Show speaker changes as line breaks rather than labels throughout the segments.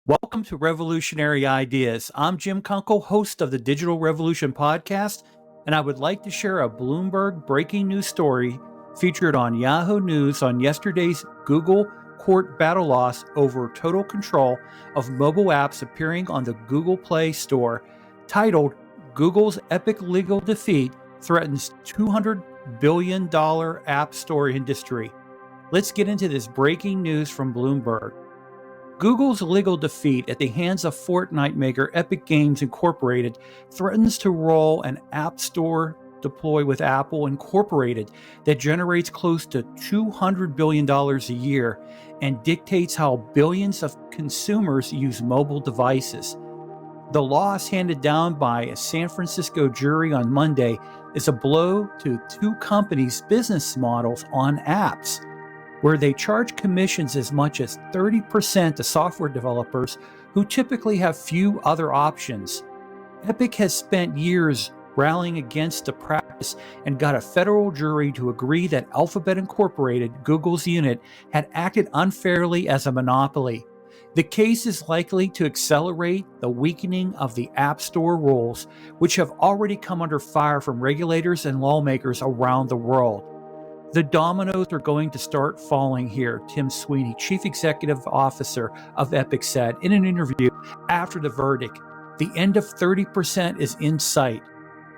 Welcome to Revolutionary Ideas. I'm Jim Kunkel, host of the Digital Revolution podcast, and I would like to share a Bloomberg breaking news story featured on Yahoo News on yesterday's Google court battle loss over total control of mobile apps appearing on the Google Play Store, titled Google's Epic Legal Defeat Threatens $200 billion App Store Industry. Let's get into this breaking news from Bloomberg. Google's legal defeat at the hands of Fortnite maker Epic Games Incorporated threatens to roll an app store deploy with Apple Incorporated that generates close to $200 billion a year and dictates how billions of consumers use mobile devices. The loss handed down by a San Francisco jury on Monday is a blow to two companies' business models on apps, where they charge commissions as much as 30% to software developers who typically have few other options. Epic has spent years rallying against the practice and got a federal jury to agree that Alphabet Incorporated, Google's unit, had acted unfairly as a monopoly. The case is likely to accelerate the weakening of the App Store rules, which have already come under fire from regulators and lawmakers around the world. The dominoes are going to start falling here, Tim Sweeney, Chief Executive Officer of Epic, said in an interview after the verdict. The end of 30% is in sight.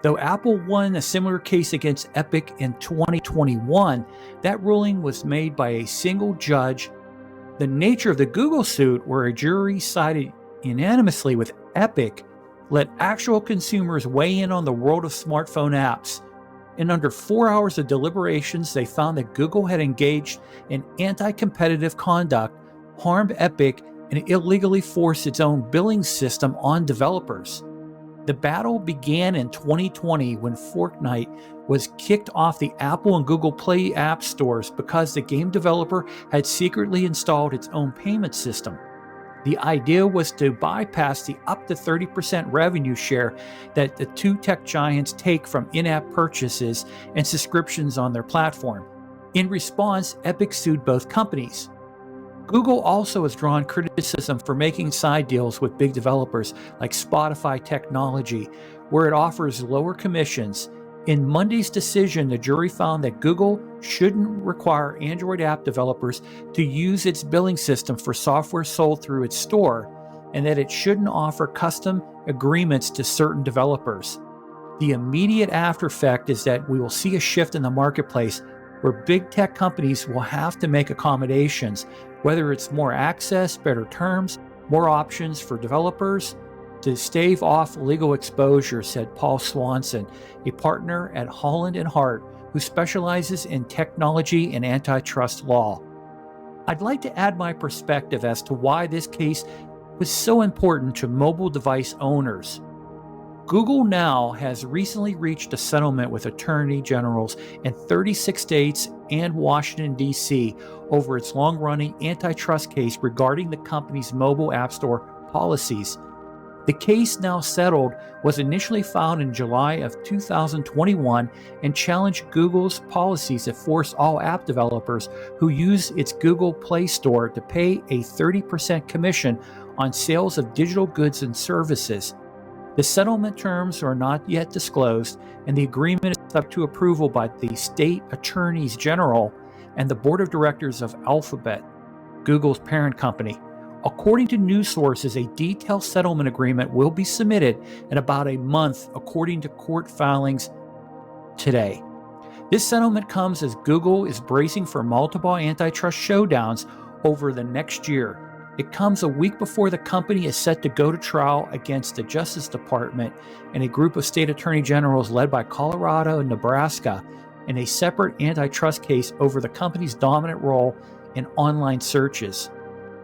Though Apple won a similar case against Epic in 2021, that ruling was made by a single judge. The nature of the Google suit, where a jury sided unanimously with Epic, let actual consumers weigh in on the world of smartphone apps. In under 4 hours of deliberations, they found that Google had engaged in anti-competitive conduct, harmed Epic, and illegally forced its own billing system on developers. The battle began in 2020 when Fortnite was kicked off the Apple and Google Play app stores because the game developer had secretly installed its own payment system. The idea was to bypass the up to 30% revenue share that the two tech giants take from in-app purchases and subscriptions on their platform. In response, Epic sued both companies. Google also has drawn criticism for making side deals with big developers like Spotify Technology, where it offers lower commissions. In Monday's decision, the jury found that Google shouldn't require Android app developers to use its billing system for software sold through its store, and that it shouldn't offer custom agreements to certain developers. The immediate after effect is that we will see a shift in the marketplace where big tech companies will have to make accommodations, whether it's more access, better terms, more options for developers, to stave off legal exposure, said Paul Swanson, a partner at Holland & Hart, who specializes in technology and antitrust law. I'd like to add my perspective as to why this case was so important to mobile device owners. Google now has recently reached a settlement with attorney generals in 36 states and Washington, D.C. over its long-running antitrust case regarding the company's mobile app store policies. The case, now settled, was initially filed in July of 2021 and challenged Google's policies that force all app developers who use its Google Play Store to pay a 30% commission on sales of digital goods and services. The settlement terms are not yet disclosed, and the agreement is up to approval by the state attorneys general and the board of directors of Alphabet, Google's parent company. According to news sources, a detailed settlement agreement will be submitted in about a month, according to court filings today. This settlement comes as Google is bracing for multiple antitrust showdowns over the next year. It comes a week before the company is set to go to trial against the Justice Department and a group of state attorney generals led by Colorado and Nebraska in a separate antitrust case over the company's dominant role in online searches.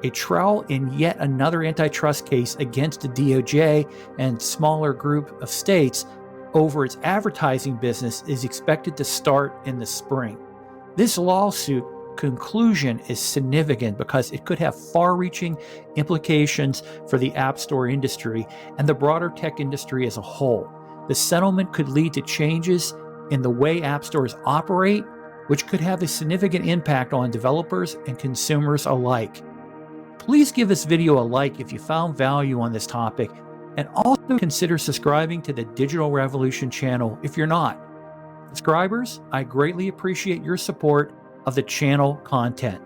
A trial in yet another antitrust case against the DOJ and smaller group of states over its advertising business is expected to start in the spring. This lawsuit conclusion is significant because it could have far-reaching implications for the App Store industry and the broader tech industry as a whole. The settlement could lead to changes in the way app stores operate, which could have a significant impact on developers and consumers alike. Please give this video a like if you found value on this topic, and also consider subscribing to the Digital Revolution channel if you're not. Subscribers, I greatly appreciate your support of the channel content.